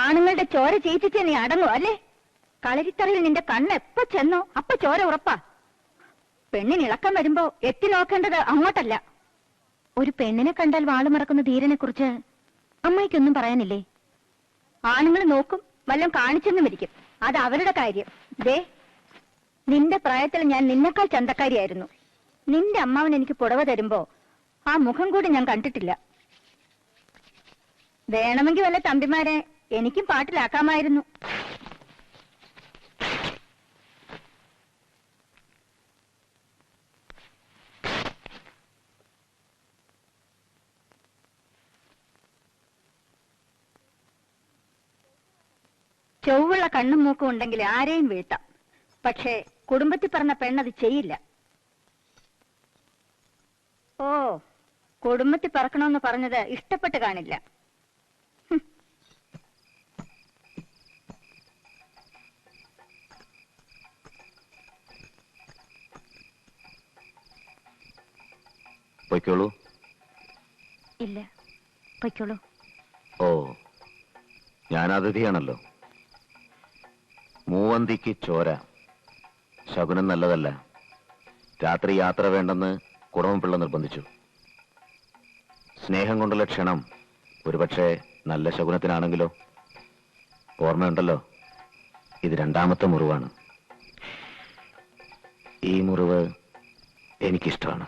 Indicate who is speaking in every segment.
Speaker 1: ആണുങ്ങളുടെ ചോര ചീറ്റിച്ച് നീ അടങ്ങും അല്ലേ? കളരിത്തറയിൽ നിന്റെ കണ്ണ് എപ്പോ ചെന്നോ അപ്പൊ ചോര ഉറപ്പാ. പെണ്ണിന് ഇളക്കം വരുമ്പോ എത്തി നോക്കേണ്ടത് അങ്ങോട്ടല്ല. ഒരു പെണ്ണിനെ കണ്ടാൽ വാളുമറക്കുന്ന ധീരനെ കുറിച്ച് അമ്മായിക്കൊന്നും പറയാനില്ലേ? ആണുങ്ങൾ നോക്കും, വല്ലതും കാണിച്ചെന്നും ഇരിക്കും. അത് അവരുടെ കാര്യം. ദേ, നിന്റെ പ്രായത്തിൽ ഞാൻ നിന്നെക്കാൾ ചന്തക്കാരിയായിരുന്നു. നിന്റെ അമ്മാവൻ എനിക്ക് പുടവ തരുമ്പോ ആ മുഖം കൂടി ഞാൻ കണ്ടിട്ടില്ല. വേണമെങ്കിൽ വല്ല തമ്പിമാരെ എനിക്കും പാട്ടിലാക്കാമായിരുന്നു. ചൊവ്വുള്ള കണ്ണും മൂക്കും ഉണ്ടെങ്കിൽ ആരെയും വീഴ്ത്താം. പക്ഷേ കുടുംബത്തിൽ പറഞ്ഞ പെണ്ണത് ചെയ്യില്ല. ഓ, കുടുംബത്തിൽ പറക്കണമെന്ന് പറഞ്ഞത് ഇഷ്ടപ്പെട്ട് കാണില്ല.
Speaker 2: പൊയ്ക്കോളൂ.
Speaker 1: ഇല്ല, പൊയ്ക്കോളൂ.
Speaker 2: ഓ, ഞാൻ അതിഥിയാണല്ലോ. മൂവന്തിക്ക് ചോര ശകുനം നല്ലതല്ല. രാത്രി യാത്ര വേണ്ടെന്ന് കുടമപിള്ള നിർബന്ധിച്ചു. സ്നേഹം കൊണ്ടുള്ള ക്ഷണം ഒരുപക്ഷെ നല്ല ശകുനത്തിനാണെങ്കിലോ? ഓർമ്മയുണ്ടല്ലോ, ഇത് രണ്ടാമത്തെ മുറിവാണ്. ഈ മുറിവ് എനിക്കിഷ്ടമാണ്.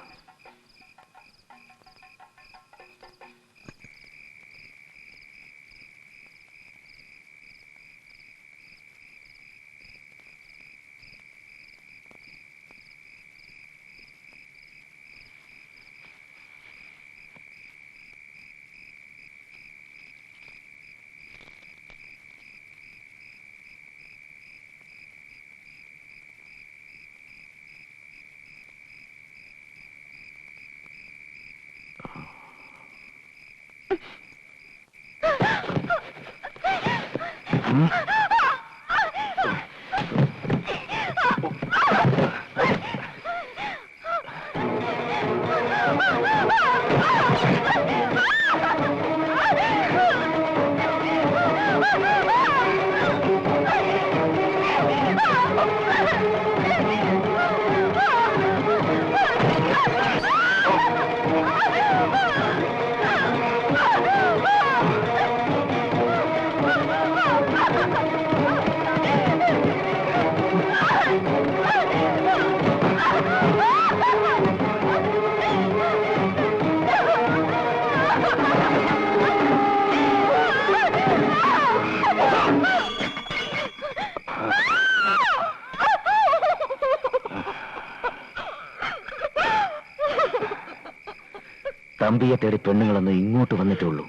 Speaker 2: തമ്പിയെ തേടി പെണ്ണുങ്ങളെന്ന് ഇങ്ങോട്ട് വന്നിട്ടുള്ളൂ.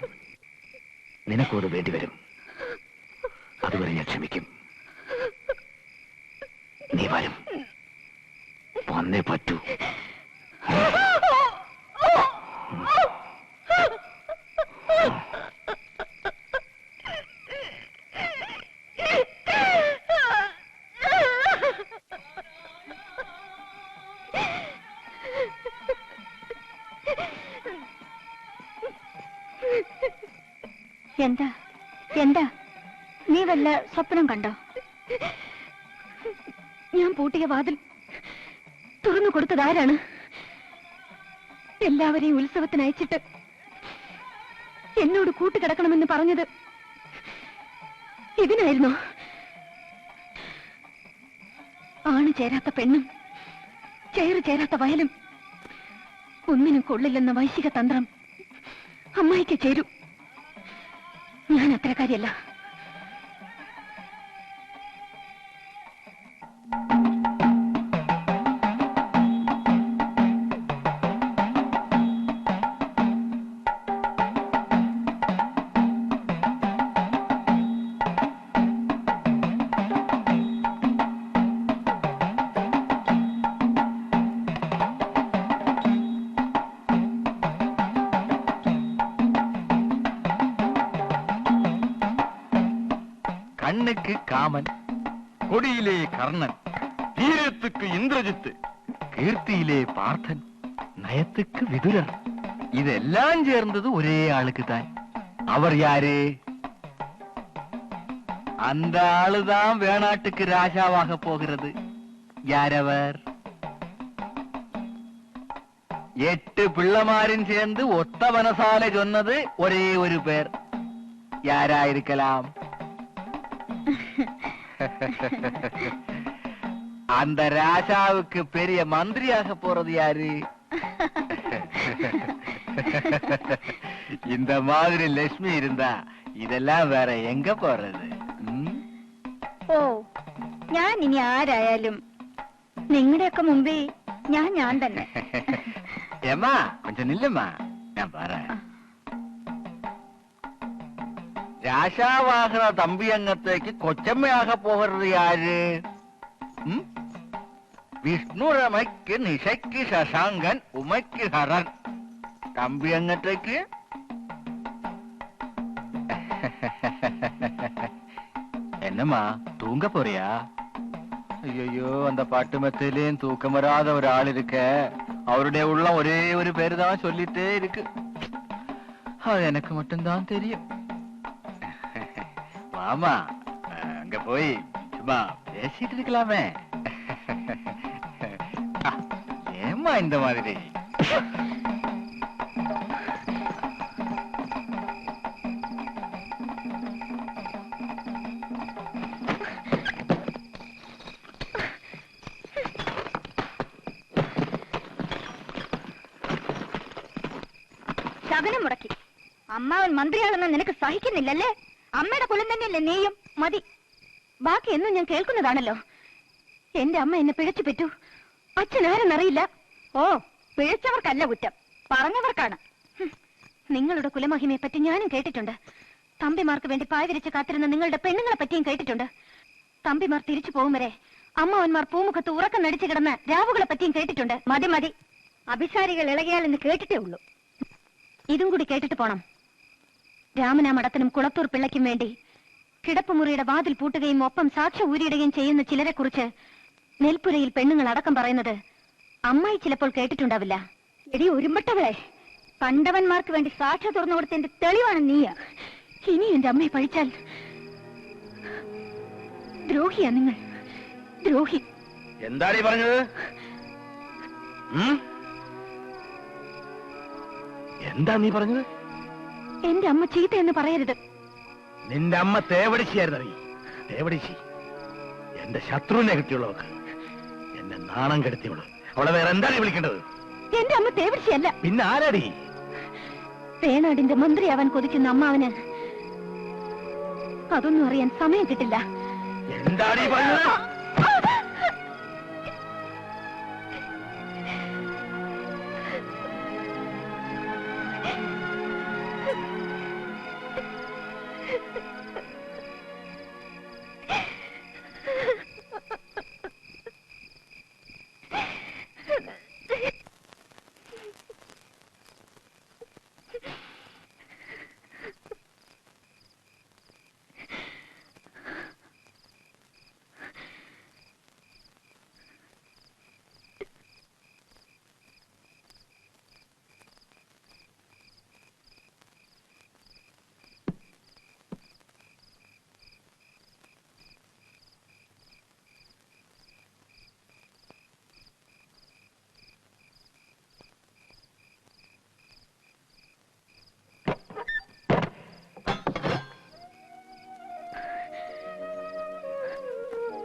Speaker 2: നിനക്കത് വേണ്ടിവരും. അതുവരെ ഞാൻ ക്ഷമിക്കും. നീ വരും, വന്നേ പറ്റൂ.
Speaker 1: എന്താ എന്താ നീ വല്ല സ്വപ്നം കണ്ടോ? ഞാൻ പൂട്ടിയ വാതിൽ തുറന്നു കൊടുത്തതാരാണ്? എല്ലാവരെയും ഉത്സവത്തിന് അയച്ചിട്ട് എന്നോട് കൂട്ടുകിടക്കണമെന്ന് പറഞ്ഞത് ഇതിനായിരുന്നോ? ആണ് ചേരാത്ത പെണ്ണും ചേറ് ചേരാത്ത വയലും ഒന്നിനും കൊള്ളില്ലെന്ന വൈശിക തന്ത്രം അമ്മായിക്ക് ചേരൂ. ഞാൻ അത്രക്കാരിയല്ല.
Speaker 3: கண்ணுக்கு காமன், கொடியிலே கர்ணன், தீரத்துக்கு இந்திரஜித்து, கீர்த்தியிலே பார்த்தன், நயத்துக்கு விதுரர். இதெல்லாம் சேர்ந்தது ஒரே ஆளுக்கு தான். அவர் யாரு? அந்த ஆளுதான் வேணாட்டுக்கு ராஜாவாக போகிறது. யாரவர்? 8 பிள்ளைமாரும் சேர்ந்து ஒத்த மனசால சொன்னது ஒரே ஒரு பேர். யாராயிருக்கலாம்? அந்த ராஜாவுக்கு பெரிய மந்திரியாக போறது யாரு? இந்த மாதிரி லட்சுமி இருந்தா ഇതെല്ലാം വേറെ എങ്ക പോறது?
Speaker 1: ഓ, ഞാൻ ഇനി ആരായാലും നിങ്ങളുടെയൊക്കെ മുമ്പേ ഞാൻ തന്നെ.
Speaker 3: ഏമാ കൊഞ്ചം നില്ലമ്മാ, ഞാൻ പറയാ. രാശാവാഹന തമ്പിയങ്ങത്തേക്ക് കൊച്ചമ്മയാക പോകരുത് യാര്? വിഷ്ണുരമയ്ക്ക് നിശയ്ക്ക് ശശാങ്കൻ ഉമയ്ക്ക് ഹരൻ. തമ്പിയങ്ങത്തേക്ക് என்னம்மா தூங்க போறியா? ஐயோ, அந்த பாட்டு மெத்திலையும் தூக்கம் வராத ஒரு ஆள் இருக்க. அவருடைய உள்ளம் ஒரே ஒரு பேரு தான் சொல்லிட்டே இருக்கு. அது எனக்கு மட்டும்தான் தெரியும். மாமா, அங்க போய் சும்மா பேசிட்டு இருக்கலாமே. ஏம்மா இந்த மாதிரி?
Speaker 1: ശകനം മുടക്കി. അമ്മാവൻ മന്ത്രിയാണെന്ന് നിനക്ക് സഹിക്കുന്നില്ലല്ലേ? അമ്മയുടെ കുലം തന്നെയല്ലേ നീയും? മതി. ബാക്കി എന്നും ഞാൻ കേൾക്കുന്നതാണല്ലോ. എന്റെ അമ്മ എന്നെ പിഴച്ചു പെറ്റു. അച്ഛൻ ആരെന്നറിയില്ല. ഓ, പിഴച്ചവർക്കല്ല കുറ്റം, പറഞ്ഞവർക്കാണ്. നിങ്ങളുടെ കുലമഹിമയെ പറ്റി ഞാനും കേട്ടിട്ടുണ്ട്. തമ്പിമാർക്ക് വേണ്ടി പായ വിരിച്ച് കാത്തിരുന്ന നിങ്ങളുടെ പെണ്ണുങ്ങളെ പറ്റിയും കേട്ടിട്ടുണ്ട്. തമ്പിമാർ തിരിച്ചു പോകും വരെ അമ്മാവന്മാർ പൂമുഖത്ത് ഉറക്കം നടിച്ചു കിടന്ന രാവുകളെ പറ്റിയും കേട്ടിട്ടുണ്ട്. മതി മതി, അഭിസാരികൾ ഇളകിയാലെന്ന് കേട്ടിട്ടേ ഉള്ളൂ. ഇതും കൂടി കേട്ടിട്ട് പോണം. രാമനാ മഠത്തിനും കുളത്തൂർ പിള്ളയ്ക്കും വേണ്ടി കിടപ്പുമുറിയുടെ വാതിൽ പൂട്ടുകയും ഒപ്പം സാക്ഷ്യം ഊരിയിടുകയും ചെയ്യുന്ന ചിലരെ കുറിച്ച് നെൽപ്പുരയിൽ പെണ്ണുങ്ങൾ അടക്കം പറയുന്നത് അമ്മായി ചിലപ്പോൾ കേട്ടിട്ടുണ്ടാവില്ല. എടി ഉരുമ്പട്ടവളെ, കണ്ടവന്മാർക്ക് വേണ്ടി സാക്ഷ്യം തുറന്നു കൊടുത്തതിന്റെ തെളിവാണ് നീ. ഇനി എന്റെ അമ്മയെ പഴിച്ചാൽ ദ്രോഹിയാ നിങ്ങൾ, ദ്രോഹി.
Speaker 2: എന്താണ് ഈ പറഞ്ഞത്? എന്താ നീ പറഞ്ഞത്?
Speaker 1: എന്റെ അമ്മ ചീത്ത എന്ന് പറയരുത്.
Speaker 2: നിന്റെ അമ്മ തേവടിച്ചിയായിരുന്നു. നീ തേവടിച്ചി എന്റെ ശത്രുവിനെ കിട്ടിയുള്ളവർക്ക്, എന്നെ നാണം കെടുത്തിയുള്ളു. അവളെ വേറെ എന്താണ് വിളിക്കേണ്ടത്?
Speaker 1: എന്റെ അമ്മ തേവടിച്ചിയല്ല.
Speaker 2: പിന്നെ ആരാടി?
Speaker 1: വേണാടിന്റെ മന്ത്രിയാവാൻ കൊതിക്കുന്ന അമ്മാവന് അതൊന്നും അറിയാൻ സമയം കിട്ടില്ല.
Speaker 2: എന്താണ് ഈ പറഞ്ഞത്?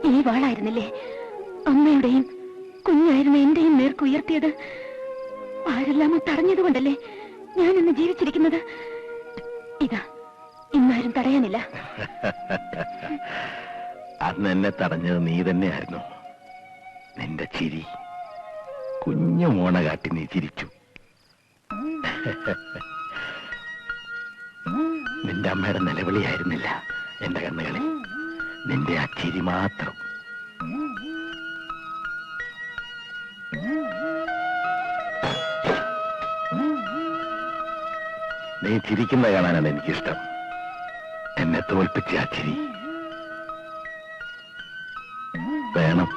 Speaker 1: ഈ വാളായിരുന്നില്ലേ അമ്മയുടെയും കുഞ്ഞായിരുന്ന എന്റെയും നേർക്ക് ഉയർത്തിയത്? ആരെല്ലാമോ തടഞ്ഞതുകൊണ്ടല്ലേ ഞാൻ ഇന്ന് ജീവിച്ചിരിക്കുന്നത്. ഇതാ, ഇന്നാരും തടയാനില്ല.
Speaker 2: അന്ന് എന്നെ തടഞ്ഞത് നീ തന്നെയായിരുന്നു. നിന്റെ ചിരി, കുഞ്ഞു മോണ കാട്ടി നീ ചിരിച്ചു. നിന്റെ അമ്മയുടെ നിലവിളിയായിരുന്നില്ല എന്റെ കണ്ണുകളിൽ, നിന്റെ ആ ചിരി മാത്രം. നീ ചിരിക്കുന്ന കാണാനാണ് എനിക്കിഷ്ടം. എന്നെ തോൽപ്പിച്ച ആ ചിരി വേണം.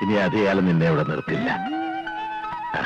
Speaker 2: ഇനി അധികകാലം നിന്നെ ഇവിടെ നിർത്തില്ല. ആ